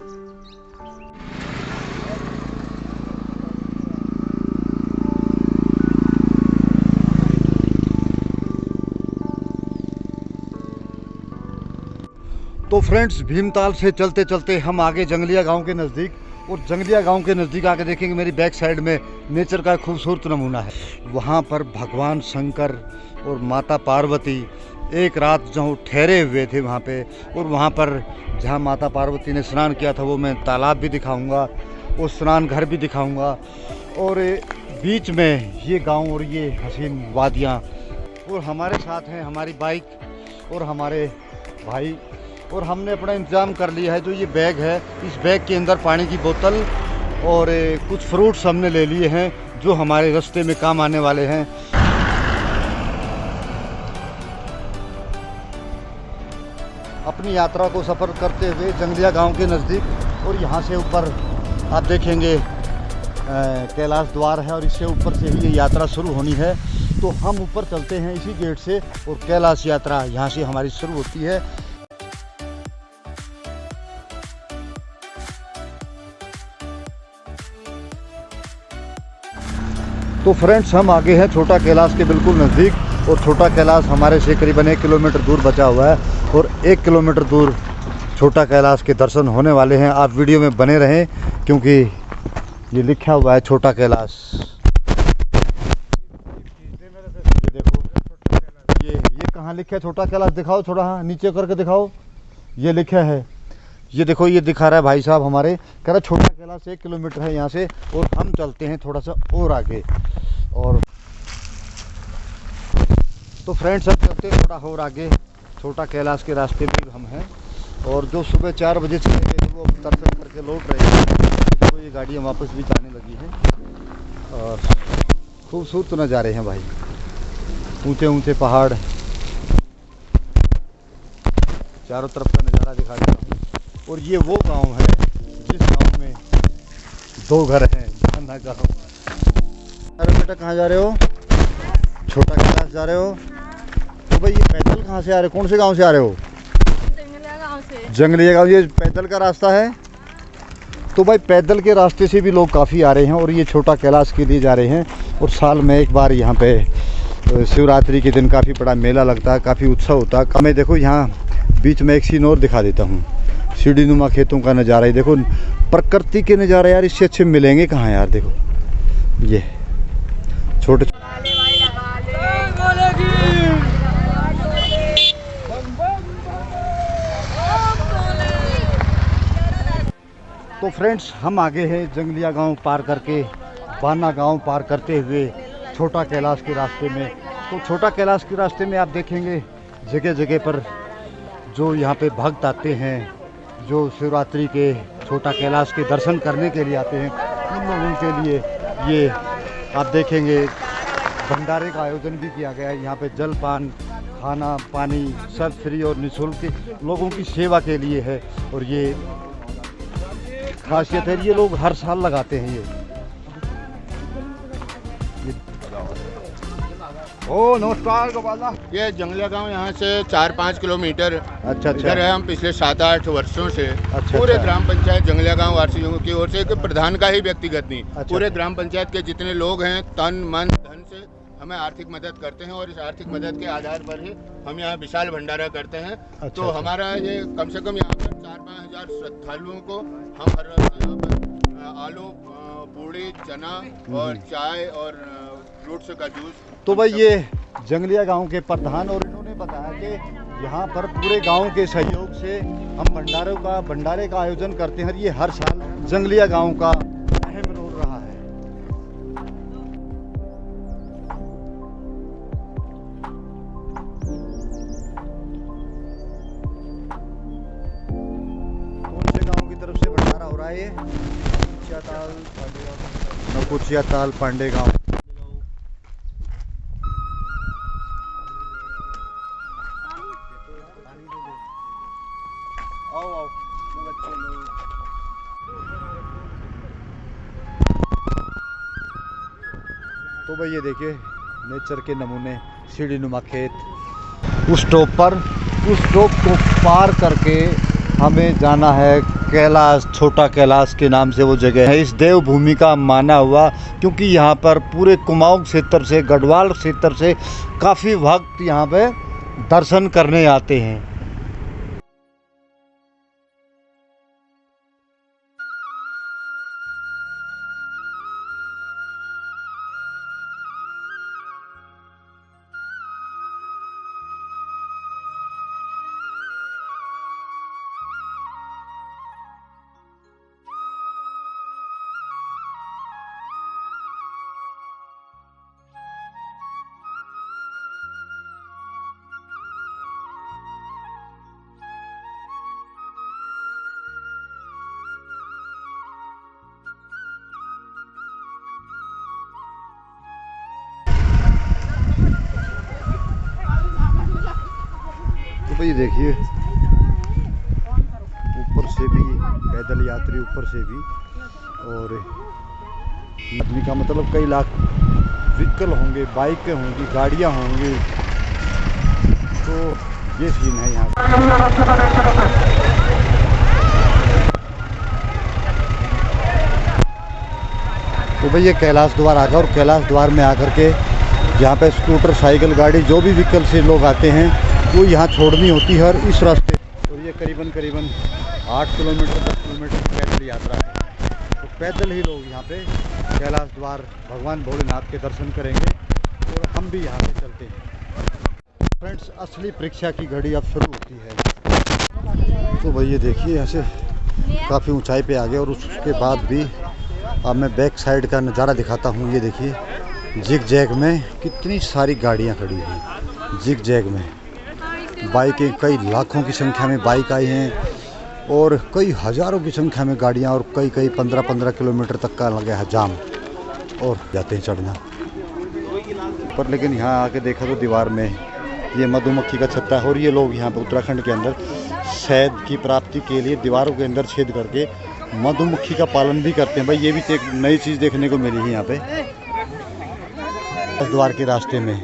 तो फ्रेंड्स, भीमताल से चलते चलते हम आगे जंगलिया गांव के नज़दीक, और जंगलिया गांव के नज़दीक आके देखेंगे मेरी बैक साइड में नेचर का खूबसूरत नमूना है। वहाँ पर भगवान शंकर और माता पार्वती एक रात जो ठहरे हुए थे वहाँ पे, और वहाँ पर जहाँ माता पार्वती ने स्नान किया था वो मैं तालाब भी दिखाऊंगा और स्नान घर भी दिखाऊंगा, और बीच में ये गांव और ये हसीन वादियाँ। और हमारे साथ हैं हमारी बाइक और हमारे भाई, और हमने अपना इंतज़ाम कर लिया है। जो ये बैग है, इस बैग के अंदर पानी की बोतल और कुछ फ्रूट्स हमने ले लिए हैं जो हमारे रास्ते में काम आने वाले हैं। अपनी यात्रा को सफ़र करते हुए जंगलिया गांव के नज़दीक, और यहाँ से ऊपर आप देखेंगे कैलाश द्वार है, और इससे ऊपर से ही ये यात्रा शुरू होनी है। तो हम ऊपर चलते हैं इसी गेट से, और कैलाश यात्रा यहाँ से हमारी शुरू होती है। तो फ्रेंड्स, हम आगे हैं छोटा कैलाश के बिल्कुल नज़दीक, और छोटा कैलाश हमारे से करीबन 1 किलोमीटर दूर बचा हुआ है, और 1 किलोमीटर दूर छोटा कैलाश के दर्शन होने वाले हैं। आप वीडियो में बने रहें क्योंकि ये लिखा हुआ है छोटा कैलाश। ये देखो, ये कहाँ लिखा है छोटा कैलाश? दिखाओ थोड़ा, हाँ नीचे करके दिखाओ। ये लिखा है, ये देखो, ये दिखा रहा है भाई साहब हमारे, कह रहा छोटा कैलाश 1 किलोमीटर है यहाँ से, और हम चलते हैं थोड़ा सा और आगे। और तो फ्रेंड्स, अब चलते हैं थोड़ा और आगे, छोटा कैलाश के रास्ते में हम हैं, और जो सुबह 4 बजे चले गए थे वो दर्शन करके लौट रहे हैं। तो ये गाड़ियाँ वापस भी जाने लगी हैं, और खूबसूरत नज़ारे हैं भाई, ऊंचे ऊंचे पहाड़, चारों तरफ का नज़ारा दिखा देता हूँ। और ये वो गांव है जिस गांव में 2 घर हैं। जाना गाँव। अरे बेटा, कहाँ जा रहे हो? छोटा कैलाश जा रहे हो? तो भाई ये पैदल कहाँ से आ रहे हो? कौन से गांव से आ रहे हो? जंगलिया गांव से। जंगलिया गांव, ये पैदल का रास्ता है? तो भाई पैदल के रास्ते से भी लोग काफ़ी आ रहे हैं, और ये छोटा कैलाश के लिए जा रहे हैं। और साल में एक बार यहाँ पे शिवरात्रि के दिन काफ़ी बड़ा मेला लगता है, काफ़ी उत्सव होता है। मैं देखो यहाँ बीच में एक सीन और दिखा देता हूँ, सीढ़ी नुमा खेतों का नज़ारा। ये देखो, प्रकृति के नज़ारे यार इससे अच्छे मिलेंगे कहाँ यार। देखो ये छोटे, तो फ्रेंड्स, हम आगे हैं जंगलिया गांव पार करके, बाना गांव पार करते हुए छोटा कैलाश के रास्ते में। तो छोटा कैलाश के रास्ते में आप देखेंगे जगह जगह पर जो यहाँ पे भक्त आते हैं, जो शिवरात्रि के छोटा कैलाश के दर्शन करने के लिए आते हैं, उन लोगों के लिए ये आप देखेंगे भंडारे का आयोजन भी किया गया है। यहाँ पे जल पान, खाना पानी सब फ्री और निःशुल्क लोगों की सेवा के लिए है, और ये खासियत है। ये लोग हर साल लगाते हैं ये। ओ नमस्कार गोपाला। ये जंगलिया गांव यहाँ से 4-5 किलोमीटर अच्छा इधर है। हम पिछले 7-8 वर्षों से अच्छा, पूरे अच्छा। ग्राम पंचायत जंगलिया गांव वासियों की ओर से, प्रधान का ही व्यक्तिगत नहीं, अच्छा, पूरे अच्छा। ग्राम पंचायत के जितने लोग हैं तन मन धन से हमें आर्थिक मदद करते हैं, और इस आर्थिक मदद के आधार पर ही हम यहाँ विशाल भंडारा करते हैं। अच्छा, तो अच्छा। हमारा ये कम से कम यहाँ पर 4-5 हज़ार श्रद्धालुओं को हम हर यहाँ पर आलू, पूड़ी, चना और चाय और फ्रूट्स का जूस। तो भाई ये जंगलिया गांव के प्रधान, और इन्होंने बताया कि यहाँ पर पूरे गांव के सहयोग से हम भंडारे का आयोजन करते हैं। ये हर साल जंगलिया गांव का अहम रोल रहा है। कौन से गांव की तरफ से भंडारा हो रहा है? ये नकुचिया ताल पांडे गांव। तो भाई ये देखिए नेचर के नमूने, सीढ़ी नुमा खेत। उस टॉप को पार करके हमें जाना है कैलाश, छोटा कैलाश के नाम से वो जगह है। इस देवभूमि का माना हुआ, क्योंकि यहाँ पर पूरे कुमाऊं क्षेत्र से, गढ़वाल क्षेत्र से काफ़ी भक्त यहाँ पे दर्शन करने आते हैं। तो भाई देखिए, ऊपर से भी पैदल यात्री, ऊपर से भी, और आदमी का मतलब कई लाख व्हीकल होंगे, बाइकें होंगी, गाड़ियां होंगी। तो ये सीन है यहाँ पर। तो भाई ये कैलाश द्वार आ गया, और कैलाश द्वार में आकर के यहाँ पे स्कूटर, साइकिल, गाड़ी, जो भी व्हीकल से लोग आते हैं वो यहाँ छोड़नी होती है। और इस रास्ते, और ये करीबन 8 किलोमीटर 10 किलोमीटर पैदल यात्रा है। तो पैदल ही लोग यहाँ पे कैलाश द्वार भगवान भोलेनाथ के दर्शन करेंगे, और हम भी यहाँ पे चलते हैं। फ्रेंड्स, असली परीक्षा की घड़ी अब शुरू होती है। तो भाई ये देखिए, यहाँ से काफ़ी ऊंचाई पे आ गए, और उसके बाद भी अब मैं बैक साइड का नज़ारा दिखाता हूँ। ये देखिए, जिग जैग में कितनी सारी गाड़ियाँ खड़ी हैं। जिग जैग में बाइकें, कई लाखों की संख्या में बाइक आई हैं, और कई हज़ारों की संख्या में गाड़ियाँ, और कई 15-15 किलोमीटर तक का लगा है जाम, और जाते हैं चढ़ना पर। लेकिन यहाँ आके देखा तो दीवार में ये मधुमक्खी का छत्ता है, और ये लोग यहाँ पे उत्तराखंड के अंदर शहद की प्राप्ति के लिए दीवारों के अंदर छेद करके मधुमक्खी का पालन भी करते हैं। भाई ये भी एक नई चीज़ देखने को मिली है यहाँ पे द्वार के रास्ते में।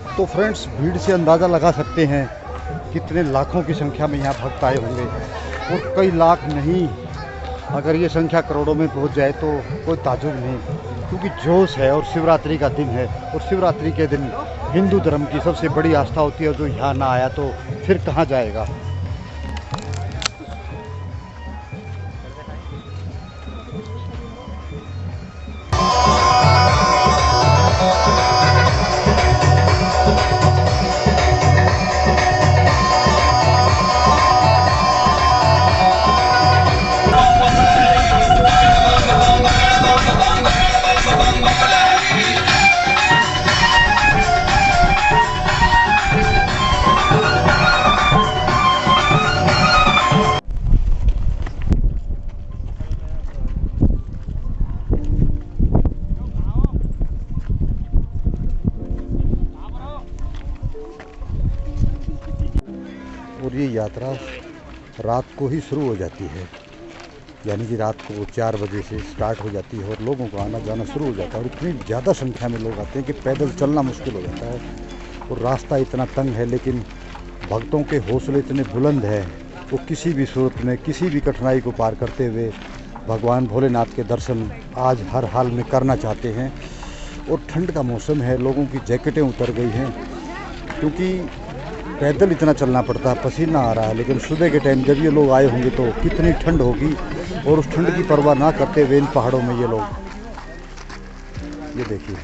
तो फ्रेंड्स, भीड़ से अंदाज़ा लगा सकते हैं कितने लाखों की संख्या में यहाँ भक्त आए होंगे, और कई लाख नहीं, अगर ये संख्या करोड़ों में पहुँच जाए तो कोई ताजुब नहीं, क्योंकि जोश है और शिवरात्रि का दिन है। और शिवरात्रि के दिन हिंदू धर्म की सबसे बड़ी आस्था होती है, जो यहाँ ना आया तो फिर कहाँ जाएगा। और ये यात्रा रात को ही शुरू हो जाती है, यानी कि रात को 4 बजे से स्टार्ट हो जाती है, और लोगों का आना जाना शुरू हो जाता है। और इतनी ज़्यादा संख्या में लोग आते हैं कि पैदल चलना मुश्किल हो जाता है, और रास्ता इतना तंग है, लेकिन भक्तों के हौसले इतने बुलंद हैं, वो किसी भी सूरत में, किसी भी कठिनाई को पार करते हुए भगवान भोलेनाथ के दर्शन आज हर हाल में करना चाहते हैं। और ठंड का मौसम है, लोगों की जैकेटें उतर गई हैं, क्योंकि पैदल इतना चलना पड़ता है, पसीना आ रहा है। लेकिन सुबह के टाइम जब ये लोग आए होंगे तो कितनी ठंड होगी, और उस ठंड की परवाह ना करते हुए इन पहाड़ों में ये लोग, ये देखिए,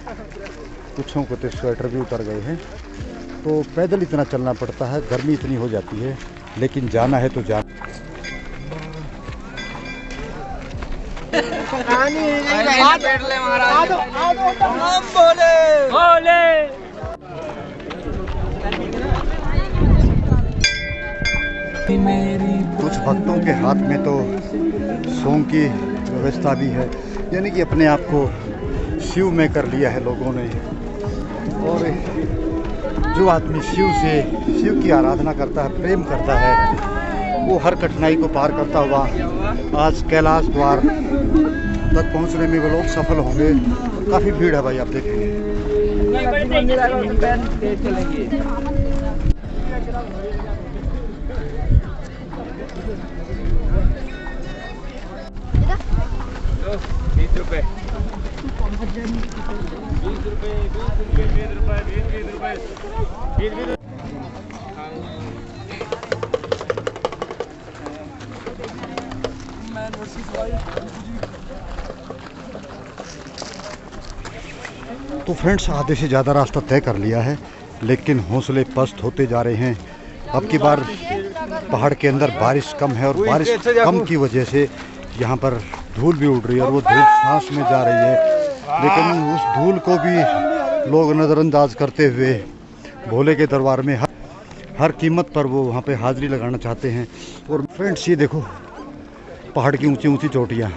कुछों को तो स्वेटर भी उतर गए हैं। तो पैदल इतना चलना पड़ता है, गर्मी इतनी हो जाती है, लेकिन जाना है तो जाना। कुछ भक्तों के हाथ में तो सॉन्ग की व्यवस्था भी है, यानी कि अपने आप को शिव में कर लिया है लोगों ने। और जो आदमी शिव की आराधना करता है, प्रेम करता है, वो हर कठिनाई को पार करता हुआ आज कैलाश द्वार तक पहुंचने में वो लोग सफल होंगे। काफ़ी भीड़ है भाई, आप देखेंगे। तो फ्रेंड्स, आधे से ज़्यादा रास्ता तय कर लिया है, लेकिन हौसले पस्त होते जा रहे हैं। अब की बार पहाड़ के अंदर बारिश कम है और बारिश कम की वजह से यहाँ पर धूल भी उड़ रही है और वो धूल सांस में जा रही है। लेकिन उस धूल को भी लोग नज़रअंदाज करते हुए भोले के दरबार में हर कीमत पर वो वहाँ पे हाज़िरी लगाना चाहते हैं। और फ्रेंड्स, ये देखो पहाड़ की ऊंची ऊंची चोटियाँ,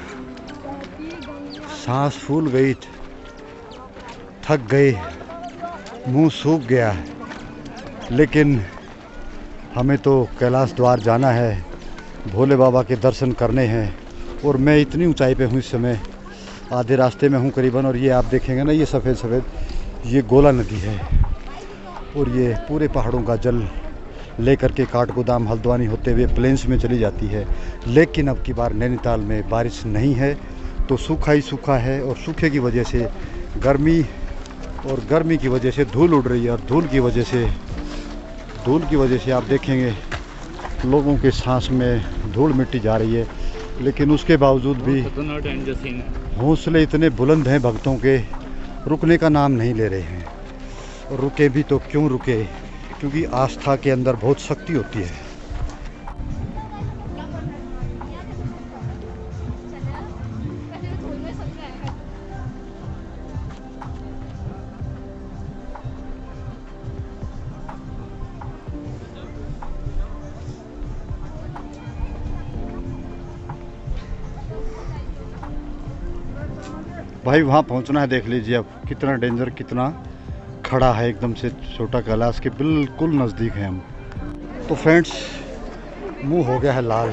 सांस फूल गई, थक गए, मुंह सूख गया, लेकिन हमें तो कैलाश द्वार जाना है, भोले बाबा के दर्शन करने हैं। और मैं इतनी ऊंचाई पे हूँ इस समय, आधे रास्ते में हूँ करीबन। और ये आप देखेंगे ना, ये सफ़ेद सफ़ेद, ये गोला नदी है और ये पूरे पहाड़ों का जल लेकर के काठगोदाम हल्द्वानी होते हुए प्लेन्स में चली जाती है। लेकिन अब की बार नैनीताल में बारिश नहीं है, तो सूखा ही सूखा है। और सूखे की वजह से गर्मी, और गर्मी की वजह से धूल उड़ रही है, और धूल की वजह से आप देखेंगे लोगों के सांस में धूल मिट्टी जा रही है। लेकिन उसके बावजूद भी हौसले इतने बुलंद हैं भक्तों के, रुकने का नाम नहीं ले रहे हैं। और रुके भी तो क्यों रुके, क्योंकि आस्था के अंदर बहुत शक्ति होती है। भाई वहाँ पहुँचना है, देख लीजिए अब कितना डेंजर, कितना खड़ा है एकदम से। छोटा कैलाश के बिल्कुल नज़दीक हैं हम। तो फ्रेंड्स, मुंह हो गया है लाल,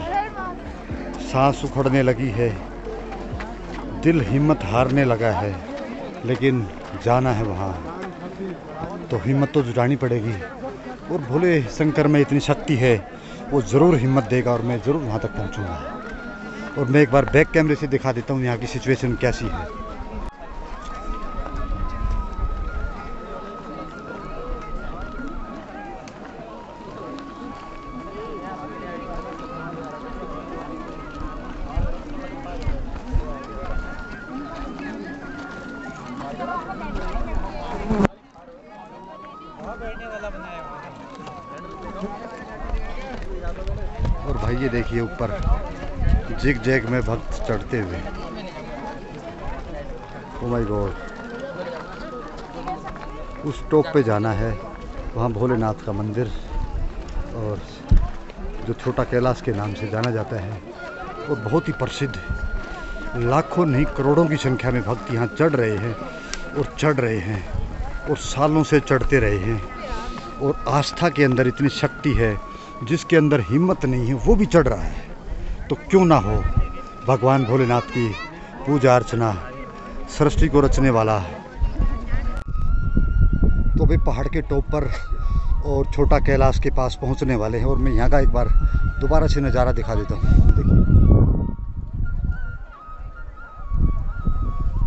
सांस उखड़ने लगी है, दिल हिम्मत हारने लगा है, लेकिन जाना है वहाँ तो हिम्मत तो जुटानी पड़ेगी। और भोले शंकर में इतनी शक्ति है, वो ज़रूर हिम्मत देगा और मैं ज़रूर वहाँ तक पहुँचूँगा। और मैं एक बार बैक कैमरे से दिखा देता हूँ यहाँ की सिचुएशन कैसी है। और भाई ये देखिए ऊपर जिग जैग में भक्त चढ़ते हुए, ओ माय गॉड। उस टॉप पे जाना है, वहाँ भोलेनाथ का मंदिर, और जो छोटा कैलाश के नाम से जाना जाता है, और बहुत ही प्रसिद्ध, लाखों नहीं करोड़ों की संख्या में भक्त यहाँ चढ़ रहे हैं और चढ़ रहे हैं और सालों से चढ़ते रहे हैं। और आस्था के अंदर इतनी शक्ति है, जिसके अंदर हिम्मत नहीं है वो भी चढ़ रहा है। तो क्यों ना हो भगवान भोलेनाथ की पूजा अर्चना, सृष्टि को रचने वाला। तो भाई पहाड़ के टॉप पर और छोटा कैलाश के पास पहुंचने वाले हैं। और मैं यहाँ का एक बार दोबारा से नज़ारा दिखा देता हूँ। देखिए,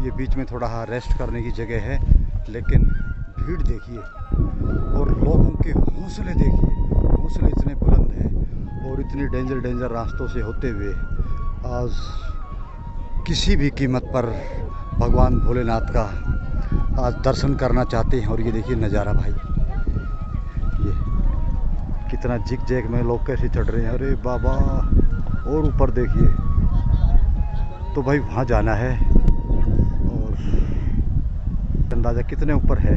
ये बीच में थोड़ा रेस्ट करने की जगह है, लेकिन भीड़ देखिए और लोगों के हौसले देखिए। हौसले इतने बुलंद हैं और इतने डेंजर रास्तों से होते हुए आज किसी भी कीमत पर भगवान भोलेनाथ का आज दर्शन करना चाहते हैं। और ये देखिए नज़ारा भाई, ये कितना जिग जैग में लोग कैसे चढ़ रहे हैं। अरे बाबा, और ऊपर देखिए। तो भाई वहाँ जाना है और अंदाज़ा कितने ऊपर है।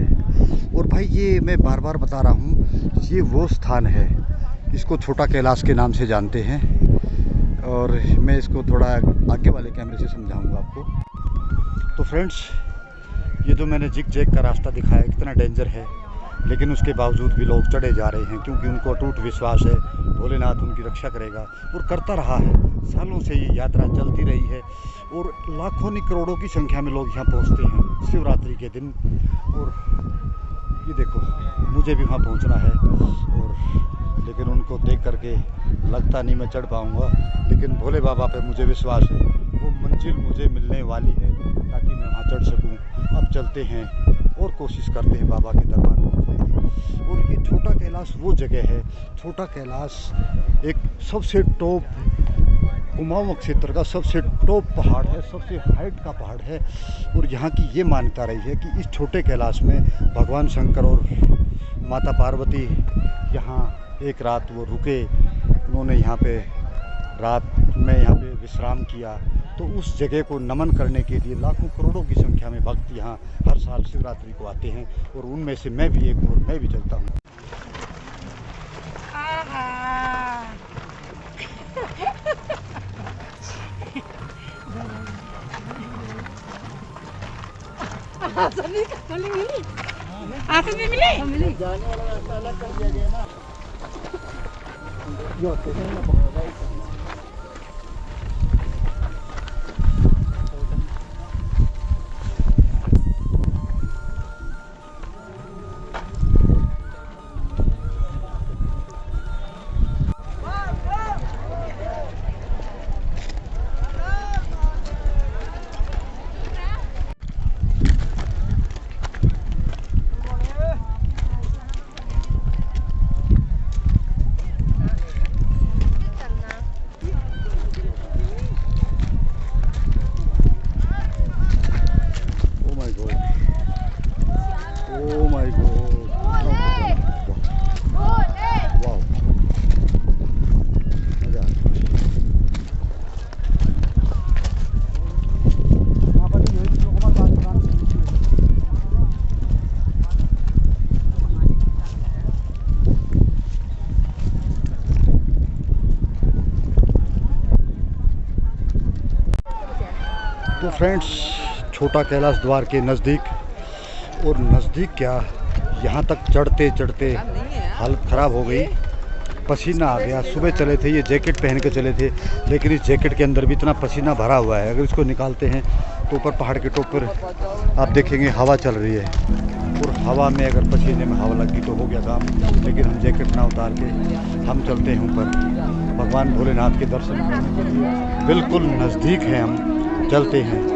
और भाई ये मैं बार बार बता रहा हूँ, ये वो स्थान है, इसको छोटा कैलाश के नाम से जानते हैं। और मैं इसको थोड़ा आगे वाले कैमरे से समझाऊंगा आपको। तो फ्रेंड्स, ये जो मैंने जिग जैग का रास्ता दिखाया कितना डेंजर है, लेकिन उसके बावजूद भी लोग चढ़े जा रहे हैं, क्योंकि उनको अटूट विश्वास है भोलेनाथ उनकी रक्षा करेगा और करता रहा है। सालों से ये यात्रा चलती रही है और लाखों नहीं करोड़ों की संख्या में लोग यहाँ पहुँचते हैं शिवरात्रि के दिन। और ये देखो, मुझे भी वहाँ पहुँचना है, और लेकिन उनको देख करके लगता नहीं मैं चढ़ पाऊँगा, लेकिन भोले बाबा पे मुझे विश्वास है, वो मंजिल मुझे मिलने वाली है ताकि मैं वहाँ चढ़ सकूँ। अब चलते हैं और कोशिश करते हैं बाबा के दरबार पहुँचने की। और ये छोटा कैलाश वो जगह है, छोटा कैलाश एक सबसे टॉप कुमाऊं क्षेत्र का सबसे टॉप पहाड़ है, सबसे हाइट का पहाड़ है। और यहाँ की ये मान्यता रही है कि इस छोटे कैलाश में भगवान शंकर और माता पार्वती यहाँ एक रात वो रुके, उन्होंने यहाँ पे रात में यहाँ पे विश्राम किया। तो उस जगह को नमन करने के लिए लाखों करोड़ों की संख्या में भक्त यहाँ हर साल शिवरात्रि को आते हैं, और उनमें से मैं भी एक हूँ, और मैं भी चलता हूँ। मिली जाने वाला रास्ता अलग कर दिया गया ना। तो फ्रेंड्स, छोटा कैलाश द्वार के नज़दीक, और नज़दीक क्या, यहाँ तक चढ़ते चढ़ते हालत ख़राब हो गई, पसीना आ गया। सुबह चले थे, ये जैकेट पहन के चले थे, लेकिन इस जैकेट के अंदर भी इतना पसीना भरा हुआ है। अगर इसको निकालते हैं तो ऊपर पहाड़ के टॉप पर आप देखेंगे हवा चल रही है, और हवा में अगर पसीने में हवा लगी तो हो गया काम। लेकिन हम जैकेट ना उतार के हम चलते हैं ऊपर भगवान भोलेनाथ के दर्शन करने के लिए। बिल्कुल नज़दीक हैं, हम चलते हैं।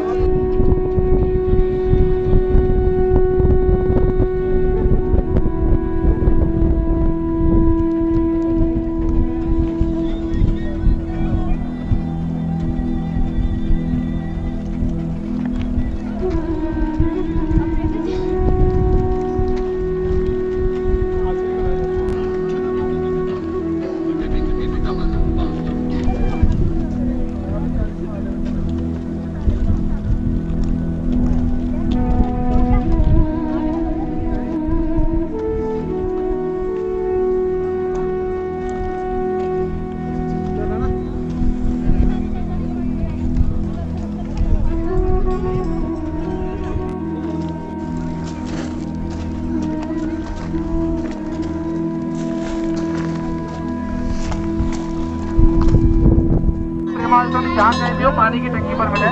जहाँ कहीं भी हो पानी की टंकी पर मिले।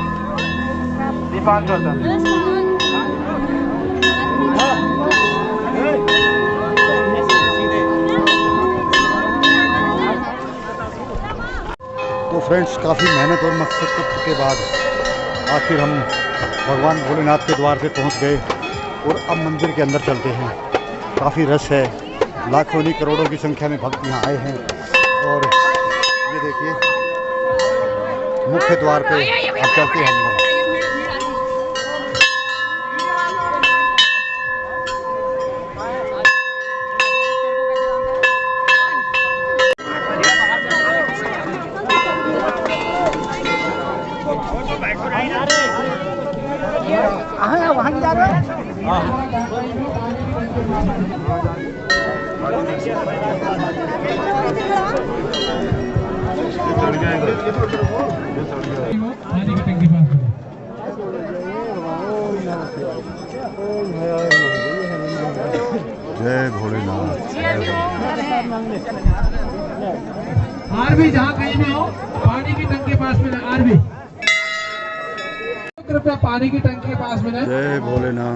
दीपांशु तो फ्रेंड्स, काफ़ी मेहनत और मशक्क़त के बाद आखिर हम भगवान भोलेनाथ के द्वार पे पहुंच गए, और अब मंदिर के अंदर चलते हैं। काफ़ी रश है, लाखों नहीं करोड़ों की संख्या में भक्त यहाँ आए हैं। और ये देखिए मुख्य द्वार पे अब चलते हैं हम। वहाँ जा रहे हो? जय आरबी जहाँ कहीं भी हो पानी की टंकी के पास मिले। आरबी कृपया पानी की टंकी के पास मिले। जय भोलेनाथ,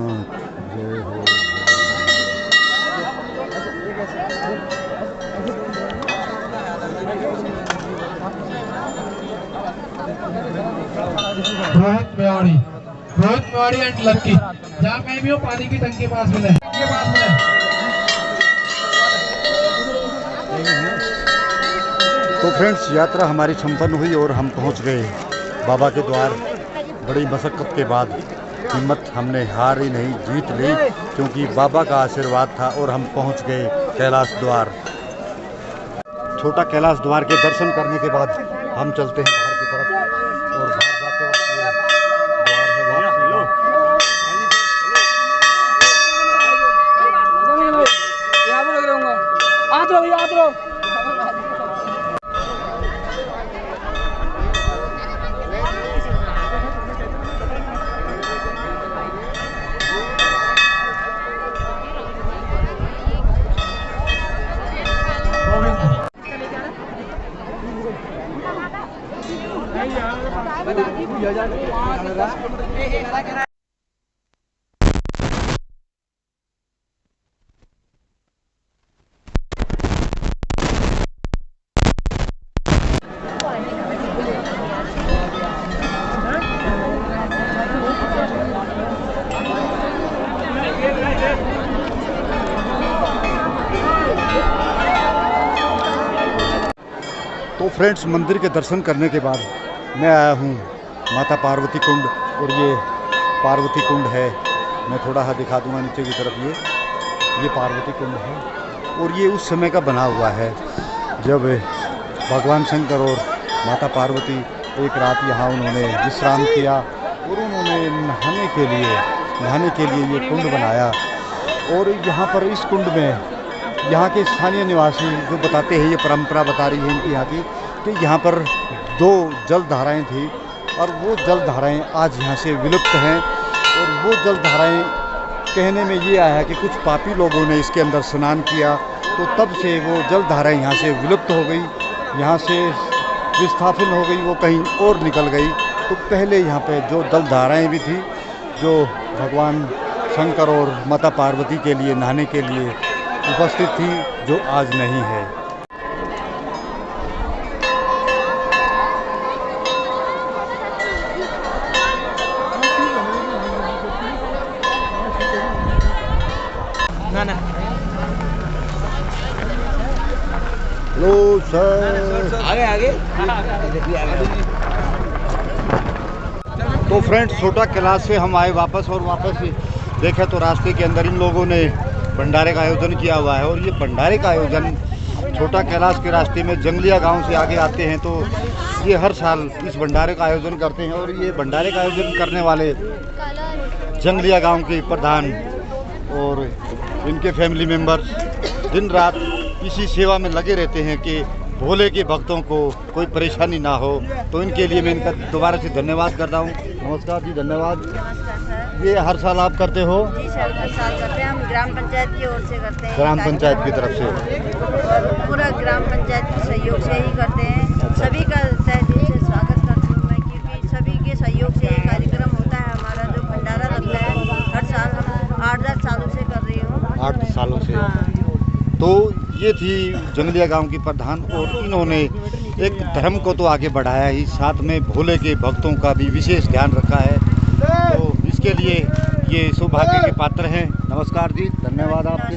जय भोलेनाथ। रोहित मेवाड़ी एंड लक्की जहाँ कहीं भी हो पानी की टंकी के पास मिले। तो फ्रेंड्स, यात्रा हमारी संपन्न हुई और हम पहुंच गए बाबा के द्वार। बड़ी मशक्क़त के बाद हिम्मत हमने हार ही नहीं, जीत ली, क्योंकि बाबा का आशीर्वाद था और हम पहुंच गए कैलाश द्वार। छोटा कैलाश द्वार के दर्शन करने के बाद हम चलते हैं बाहर की तरफ और बाहर जाते वक्त ये द्वार है वापसी का। तो फ्रेंड्स, मंदिर के दर्शन करने के बाद मैं आया हूँ माता पार्वती कुंड, और ये पार्वती कुंड है। मैं थोड़ा सा दिखा दूँगा नीचे की तरफ। ये पार्वती कुंड है और ये उस समय का बना हुआ है जब भगवान शंकर और माता पार्वती एक रात यहाँ उन्होंने विश्राम किया और उन्होंने नहाने के लिए ये कुंड बनाया। और यहाँ पर इस कुंड में यहाँ के स्थानीय निवासी जो बताते हैं, ये परंपरा बता रही है इनकी यहाँ की, कि यहाँ पर 2 जल धाराएँ थी और वो जल धाराएँ आज यहाँ से विलुप्त हैं। और वो जल धाराएँ कहने में ये आया कि कुछ पापी लोगों ने इसके अंदर स्नान किया, तो तब से वो जल धाराएँ यहाँ से विलुप्त हो गई, यहाँ से विस्थापित हो गई, वो कहीं और निकल गई। तो पहले यहाँ पे जो जल धाराएँ भी थी, जो भगवान शंकर और माता पार्वती के लिए नहाने के लिए उपस्थित थी, जो आज नहीं है। हेलो सर, आगे तो फ्रेंड्स, छोटा कैलाश से हम आए वापस, और वापस देखे तो रास्ते के अंदर इन लोगों ने भंडारे का आयोजन किया हुआ है। और ये भंडारे का आयोजन छोटा कैलाश के रास्ते में जंगलिया गांव से आगे आते हैं, तो ये हर साल इस भंडारे का आयोजन करते हैं। और ये भंडारे का आयोजन करने वाले जंगलिया गांव के प्रधान और इनके फैमिली मेम्बर्स दिन रात इसी सेवा में लगे रहते हैं कि भोले के भक्तों को कोई परेशानी ना हो। तो इनके लिए मैं इनका दोबारा से धन्यवाद करता हूँ। नमस्कार जी, धन्यवाद। ये हर साल आप करते हो? जी सर, हर साल करते हैं। हम ग्राम पंचायत की ओर से करते हैं। ग्राम पंचायत की तरफ से? और पूरा ग्राम पंचायत के सहयोग से ही करते हैं। सभी का तहे दिल से स्वागत करती हूँ मैं, क्योंकि सभी के सहयोग से ये कार्यक्रम होता है। हमारा जो भंडारा लगता है हर साल, हम 8-10 सालों से कर रही हूँ। 8 सालों से? हाँ। तो ये थी जंगलिया गांव की प्रधान, और इन्होंने एक धर्म को तो आगे बढ़ाया ही, साथ में भोले के भक्तों का भी विशेष ध्यान रखा है। तो इसके लिए ये सौभाग्य के पात्र हैं। नमस्कार जी, धन्यवाद आपके।